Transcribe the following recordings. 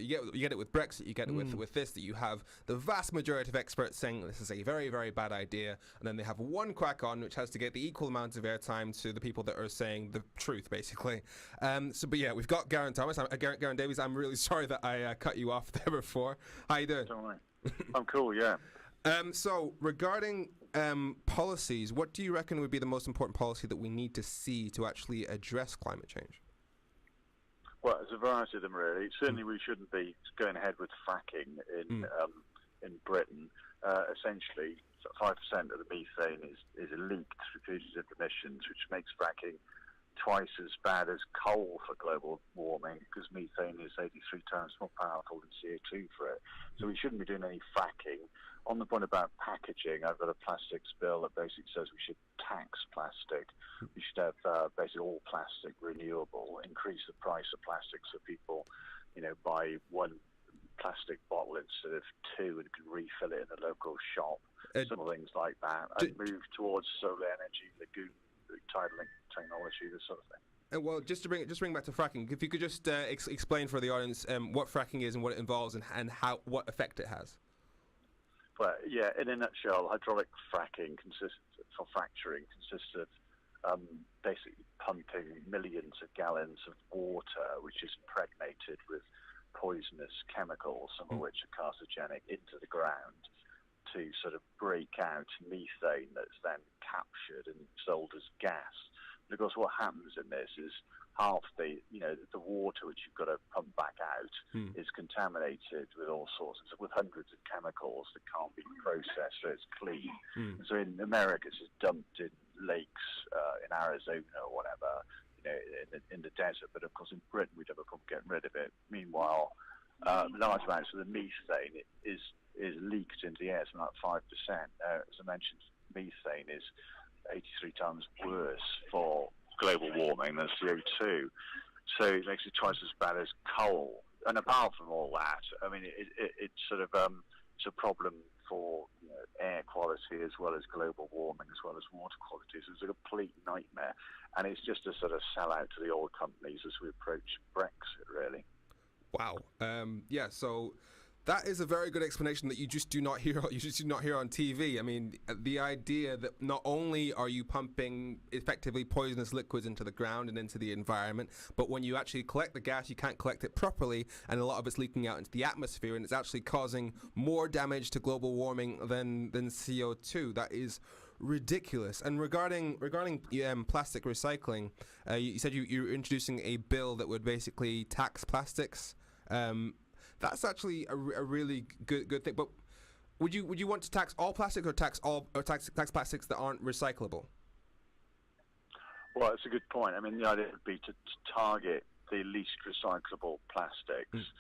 You get it with Brexit. You get it with this, that you have the vast majority of experts saying this is a very, very bad idea, and then they have one quack on which has to get the equal amount of airtime to the people that are saying the truth, basically. But yeah, we've got Geraint Davies. I'm really sorry that I cut you off there before. How you doing? Don't worry. I'm cool, yeah. So regarding policies, what do you reckon would be the most important policy that we need to see to actually address climate change? Well, there's a variety of them, really. Certainly we shouldn't be going ahead with fracking in Britain. Essentially, 5% of the methane is leaked through fugitive emissions, which makes fracking twice as bad as coal for global warming, because methane is 83 times more powerful than CO2 for it. So we shouldn't be doing any fracking. On the point about packaging, I've got a plastics bill that basically says we should tax plastic. We should have basically all plastic renewable, increase the price of plastic so people, buy one plastic bottle instead of two and can refill it in the local shop. Some things like that. And move towards solar energy, lagoon tidal technology, this sort of thing. Well, just to bring back to fracking, if you could just explain for the audience what fracking is and what it involves and what effect it has. Well, yeah, in a nutshell, hydraulic fracking consists of basically pumping millions of gallons of water, which is impregnated with poisonous chemicals, some of which are carcinogenic, into the ground to sort of break out methane that's then captured and sold as gas. Because what happens in this is half the water which you've got to pump back out is contaminated with all sorts with hundreds of chemicals that can't be processed, so it's clean. So in America, it's just dumped in lakes in Arizona or whatever, in the desert. But of course, in Britain, we'd have a problem getting rid of it. Meanwhile, large amounts of the methane is leaked into the air, something like 5%. As I mentioned, methane is 83 times worse for global warming than CO2. So it makes it twice as bad as coal. And apart from all that, I mean, it's sort of it's a problem for air quality as well as global warming as well as water quality. So it's a complete nightmare. And it's just a sort of sellout to the oil companies as we approach Brexit, really. Wow. So that is a very good explanation that you just do not hear. You just do not hear on TV. I mean, the idea that not only are you pumping effectively poisonous liquids into the ground and into the environment, but when you actually collect the gas, you can't collect it properly, and a lot of it's leaking out into the atmosphere, and it's actually causing more damage to global warming than CO2. That is ridiculous. And regarding plastic recycling, you said you're introducing a bill that would basically tax plastics. That's actually a really good thing. But would you want to tax all plastic or tax plastics that aren't recyclable? Well, it's a good point. I mean, the idea would be to target the least recyclable plastics.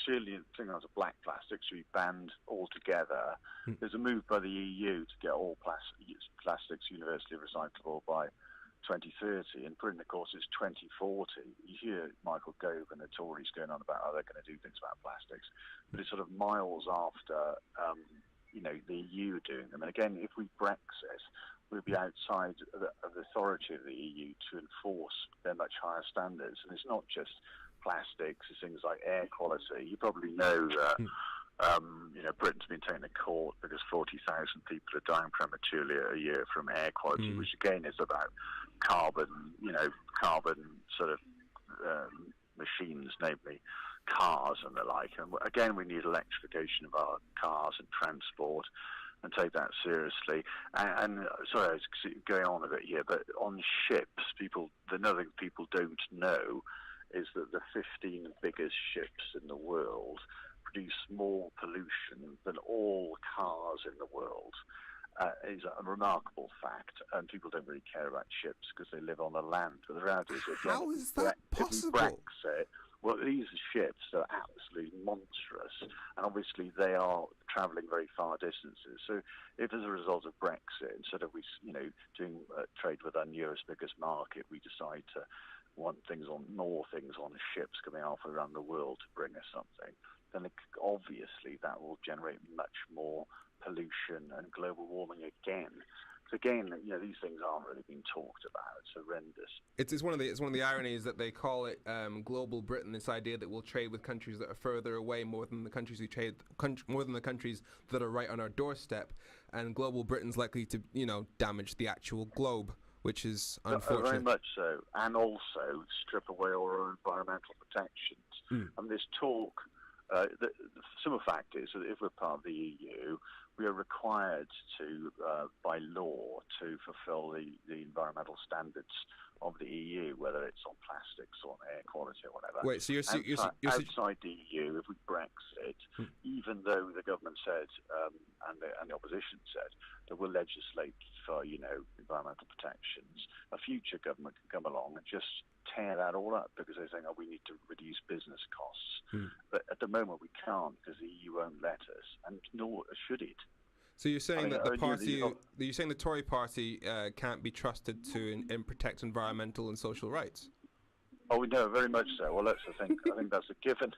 Certainly, things like black plastics should be banned altogether. There's a move by the EU to get all plastics universally recyclable by 2030. In Britain, of course, it's 2040. You hear Michael Gove and the Tories going on about how they're going to do things about plastics, but it's sort of miles after the EU doing them. And again, if we Brexit, we'll be outside of the authority of the EU to enforce their much higher standards. And it's not just plastics; it's things like air quality. You probably know that. Britain's been taken to court because 40,000 people are dying prematurely a year from air quality, which again is about carbon sort of machines, namely cars and the like. And again, we need electrification of our cars and transport and take that seriously. And sorry, I was going on a bit here, but on ships, another thing people don't know is that the 15 biggest ships in the world produce more pollution than all cars in the world. Is a remarkable fact, and people don't really care about ships because they live on the land. But the reality is, again, how is that possible? Brexit, well, these ships are absolutely monstrous, and obviously they are travelling very far distances. So, if as a result of Brexit, instead of doing trade with our newest, biggest market, we decide to want more things on ships coming off around the world to bring us something, then obviously that will generate much more pollution and global warming again. Again, these things aren't really being talked about. It's horrendous. It's one of the ironies that they call it global Britain. This idea that we'll trade with countries that are further away more than the countries more than the countries that are right on our doorstep, and global Britain's likely to damage the actual globe, which is unfortunate. Very much so, and also strip away all our environmental protections. And this talk. The simple fact is that if we're part of the EU, we are required to, by law, to fulfil the environmental standards of the EU, whether it's on plastics or air quality or whatever. Wait, so outside the EU, if we Brexit, even though the government said and the opposition said that we'll legislate for environmental protections, a future government can come along and just tear that all up because they're saying, we need to reduce business costs. But at the moment we can't because the EU won't let us, and nor should it. So you're saying that you're saying the Tory party can't be trusted to protect environmental and social rights? Oh, no, very much so. Well, that's the thing. I think that's a given.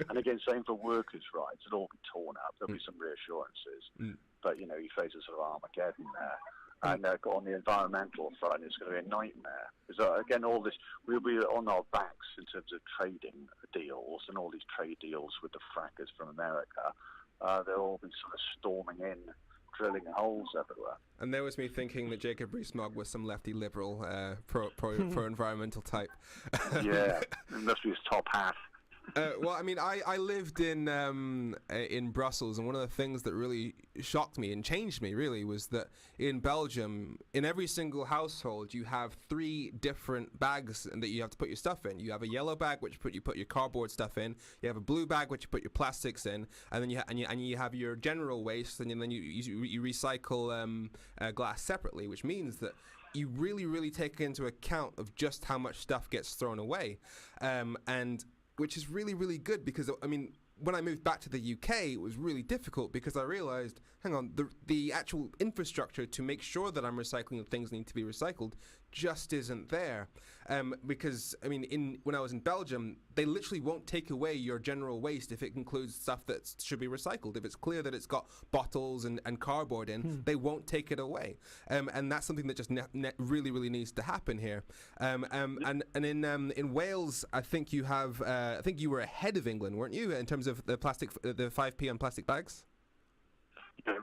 And again, same for workers' rights. It'll all be torn up. There'll be some reassurances. But, you face a sort of Armageddon there. And on the environmental front, it's going to be a nightmare. Because, again, all this, we'll be on our backs in terms of trading deals and all these trade deals with the frackers from America. They'll all be sort of storming in, drilling holes everywhere. And there was me thinking that Jacob Rees-Mogg was some lefty liberal, pro-environmental type. Yeah, it must be his top hat. Well, I mean, I lived in Brussels, and one of the things that really shocked me and changed me really was that in Belgium, in every single household, you have 3 different bags that you have to put your stuff in. You have a yellow bag, which you put your cardboard stuff in. You have a blue bag, which you put your plastics in, and then you have your general waste, and then you recycle glass separately, which means that you really take into account of just how much stuff gets thrown away, and which is really, really good because, I mean, when I moved back to the UK, it was really difficult because I realized, hang on, the actual infrastructure to make sure that I'm recycling things that need to be recycled just isn't there. Because, I mean, when I was in Belgium, they literally won't take away your general waste if it includes stuff that should be recycled. If it's clear that it's got bottles and cardboard in, they won't take it away. And that's something that just really, really needs to happen here. And in Wales, I think you have, I think you were ahead of England, weren't you, in terms of the 5p on plastic bags? Yeah,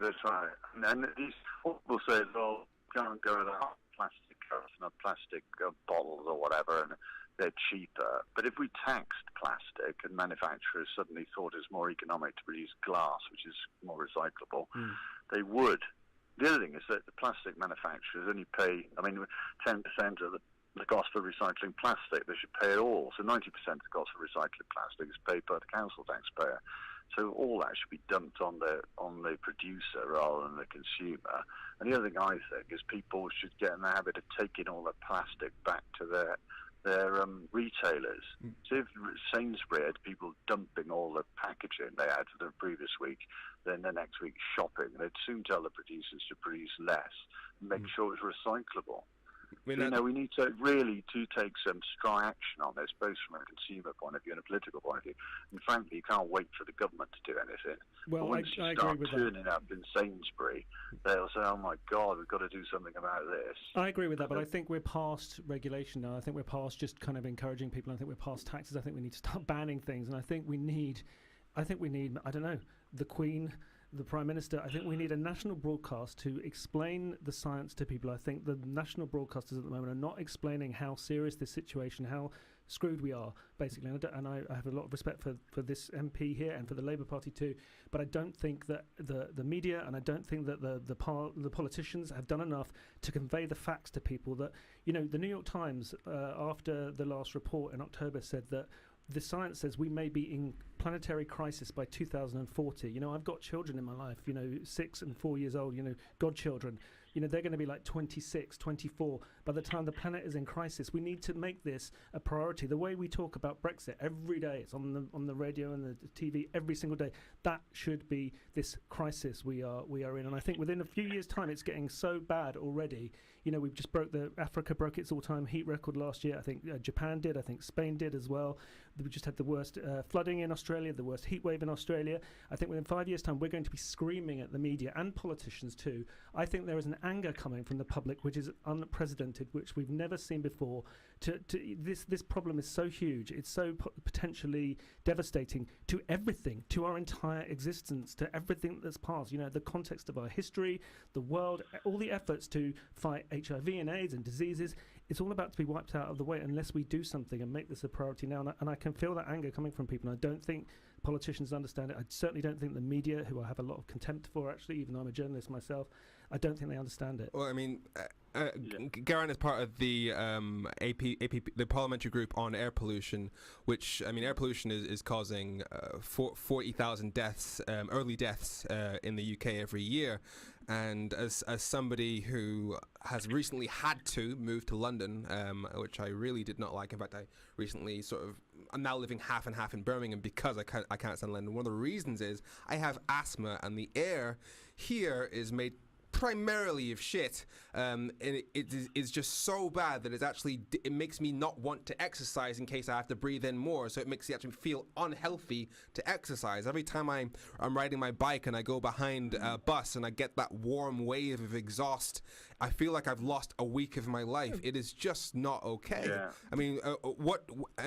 that's right. And these people say, well, can't go without plastic cups and plastic bottles or whatever, and they're cheaper. But if we taxed plastic and manufacturers suddenly thought it's more economic to produce glass, which is more recyclable, they would. The other thing is that the plastic manufacturers only pay, 10% of the cost for recycling plastic. They should pay it all. So 90% of the cost for recycling plastic is paid by the council taxpayer. So all that should be dumped on the producer rather than the consumer. And the other thing I think is people should get in the habit of taking all the plastic back to their retailers. So if Sainsbury had people dumping all the packaging they had for the previous week, then the next week shopping, they'd soon tell the producers to produce less and make sure it's recyclable. We need to really take some strong action on this, both from a consumer point of view and a political point of view. And frankly, you can't wait for the government to do anything. Well, once you start turning up in Sainsbury, they'll say, oh my God, we've got to do something about this. I agree with that, but I think we're past regulation now. I think we're past just kind of encouraging people. I think we're past taxes. I think we need to start banning things. And I think we need, I don't know, the Queen, the Prime Minister. I think we need a national broadcast to explain the science to people. I think the national broadcasters at the moment are not explaining how serious this situation, how screwed we are, basically. And I have a lot of respect for this MP here and for the Labour Party too. But I don't think that the media and I don't think that the politicians have done enough to convey the facts to people. That, the New York Times, after the last report in October, said that the science says we may be in planetary crisis by 2040. I've got children in my life, 6 and 4 years old, godchildren. They're going to be like 26, 24. By the time the planet is in crisis, we need to make this a priority. The way we talk about Brexit every day, it's on the radio and the TV every single day. That should be this crisis we are in. And I think within a few years' time, it's getting so bad already. We've just Africa broke its all-time heat record last year. I think Japan did. I think Spain did as well. We just had the worst flooding in Australia, the worst heat wave in Australia. I think within 5 years' time, we're going to be screaming at the media and politicians too. I think there is an anger coming from the public, which is unprecedented, which we've never seen before. This problem is so huge. It's so potentially devastating to everything, to our entire existence, to everything that's passed. You know, the context of our history, the world, all the efforts to fight HIV and AIDS and diseases. It's all about to be wiped out of the way unless we do something and make this a priority now. And I can feel that anger coming from people. And I don't think politicians understand it. I certainly don't think the media, who I have a lot of contempt for, actually, even though I'm a journalist myself, I don't think they understand it. Well, I mean, Geraint is part of the the parliamentary group on air pollution, which, I mean, air pollution is causing 40,000 deaths, early deaths in the UK every year. And as somebody who has recently had to move to London, which I really did not like. In fact, I recently I'm now living half and half in Birmingham because I can't stand London. One of the reasons is I have asthma, and the air here is made primarily of shit, and it is just so bad that it makes me not want to exercise in case I have to breathe in more. So it makes me actually feel unhealthy to exercise. Every time I'm riding my bike and I go behind a bus and I get that warm wave of exhaust, I feel like I've lost a week of my life. It is just not okay. Yeah. I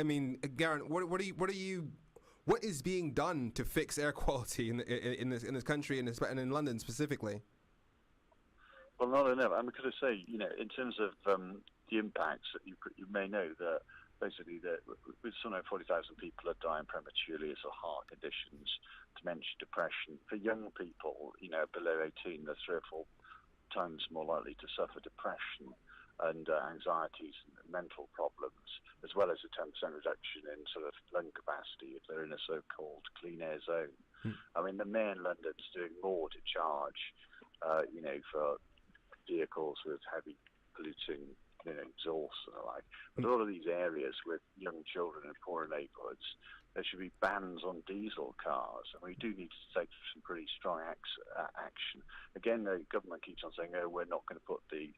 mean, Geraint, what is being done to fix air quality in this country and in London specifically? Well, not enough. I'm going to say, you know, in terms of the impacts, you may know that basically with some 40,000 people are dying prematurely as of heart conditions, dementia, depression. For young people, you know, below 18, they're 3 or 4 times more likely to suffer depression and anxieties and mental problems, as well as a 10% reduction in sort of lung capacity if they're in a so-called clean air zone. I mean, the mayor in London's doing more to charge, you know, for vehicles with heavy polluting, you know, exhaust and the like. But a lot of these areas with young children in poorer neighbourhoods, there should be bans on diesel cars, and we do need to take some pretty strong action. Again, the government keeps on saying, "Oh, we're not going to put the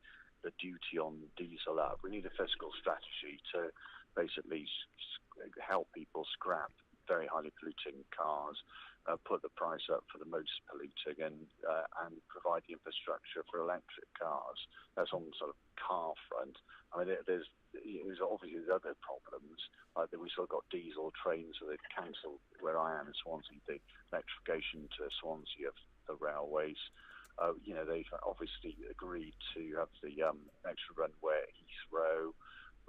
duty on diesel up." We need a fiscal strategy to basically help people scrap very highly polluting cars, put the price up for the most polluting, and provide the infrastructure for electric cars. That's on the sort of car front. I mean, there's obviously other problems. Like we still got diesel trains, so they've cancelled where I am in Swansea the electrification to Swansea of the railways. You know, they've obviously agreed to have the extra runway at Heathrow,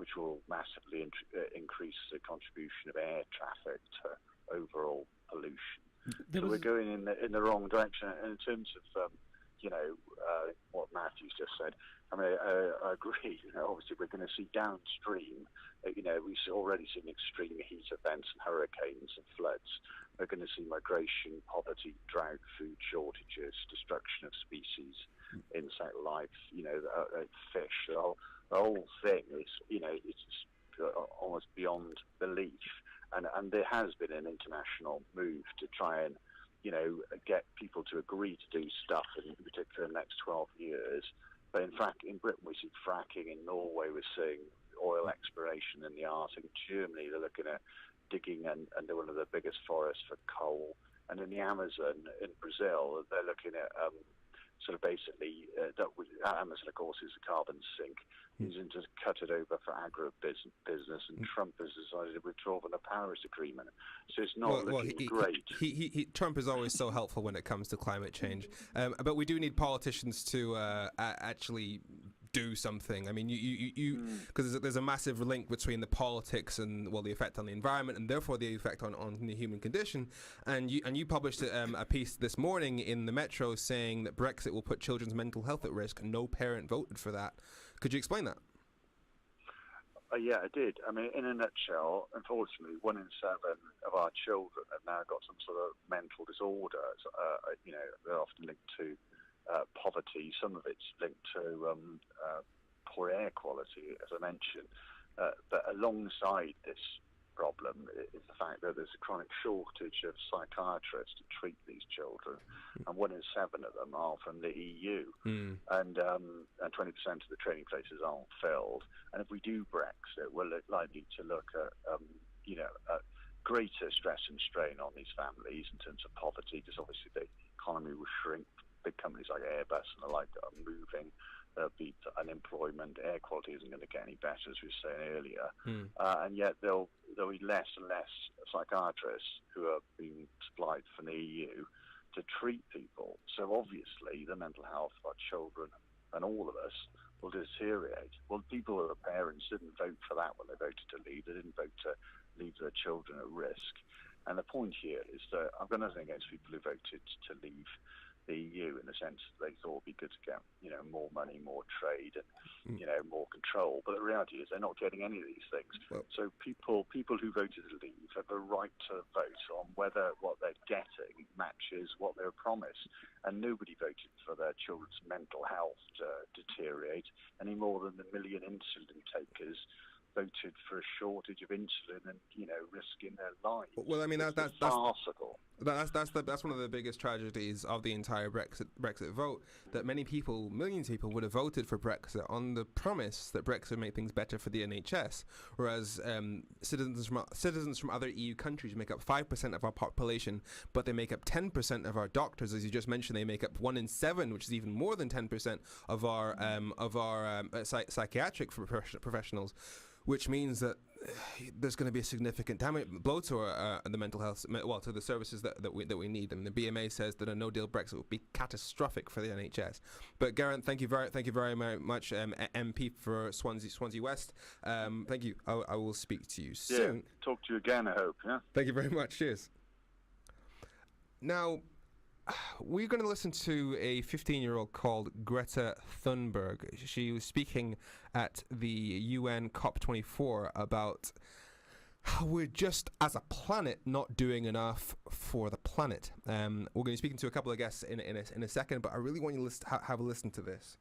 which will massively increase the contribution of air traffic to overall pollution. So we're going in the wrong direction. And in terms of, you know, what Matthew's just said, I mean, I agree. You know, obviously, we're going to see downstream. You know, we've already seen extreme heat events and hurricanes and floods. We're going to see migration, poverty, drought, food shortages, destruction of species, insect life. You know, fish. The whole thing is, you know, it's almost beyond belief. And there has been an international move to try and, you know, get people to agree to do stuff, in particular in the next 12 years. But in fact, in Britain, we see fracking. In Norway, we're seeing oil exploration in the Arctic. In Germany, they're looking at digging and they're one of the biggest forests for coal. And in the Amazon, in Brazil, they're looking at sort of basically, Amazon, of course, is a carbon sink. Using to cut it over for agribusiness, and Trump has decided to withdraw from the Paris Agreement. So it's not looking great. Trump is always so helpful when it comes to climate change. But we do need politicians to actually do something. I mean, because there's a massive link between the politics and, well, the effect on the environment and therefore the effect on the human condition. And you published a piece this morning in the Metro saying that Brexit will put children's mental health at risk. No parent voted for that. Could you explain that? Yeah, I did. I mean, in a nutshell, unfortunately, 1 in 7 of our children have now got some sort of mental disorder. You know, they're often linked to poverty. Some of it's linked to poor air quality, as I mentioned. But alongside this problem is the fact that there's a chronic shortage of psychiatrists to treat these children, and 1 in 7 of them are from the EU, and 20% of the training places aren't filled. And if we do Brexit, we're likely to look at greater stress and strain on these families in terms of poverty, because obviously the economy will shrink. Big companies like Airbus and the like are moving. There'll be unemployment. Air quality isn't going to get any better, as we were saying earlier. And yet there'll be less and less psychiatrists who are being supplied from the EU to treat people. So obviously the mental health of our children and all of us will deteriorate. Well, people who are parents didn't vote for that when they voted to leave. They didn't vote to leave their children at risk. And the point here is that I've got nothing against people who voted to leave the EU in the sense that they thought it would be good to get, more money, more trade, and, more control. But the reality is they're not getting any of these things. Well, so people who voted to leave have a right to vote on whether what they're getting matches what they were promised. And nobody voted for their children's mental health to deteriorate any more than the million insulin takers voted for a shortage of insulin and risking their lives. Well, I mean that's farcical. That's one of the biggest tragedies of the entire Brexit vote. That millions of people would have voted for Brexit on the promise that Brexit would make things better for the NHS, whereas citizens from other EU countries make up 5% of our population, but they make up 10% of our doctors, as you just mentioned. They make up 1 in 7, which is even more than 10% of our psychiatric professionals. Which means that there's going to be a significant blow to the mental health, to the services that we need. I mean, the BMA says that a no-deal Brexit would be catastrophic for the NHS. But Geraint, thank you very much, MP for Swansea West. Thank you. I will speak to you soon. Yeah, talk to you again, I hope. Yeah. Thank you very much. Cheers. Now, we're going to listen to a 15-year-old called Greta Thunberg. She was speaking at the UN COP24 about how we're just, as a planet, not doing enough for the planet. We're going to be speaking to a couple of guests in a second, but I really want you to have a listen to this.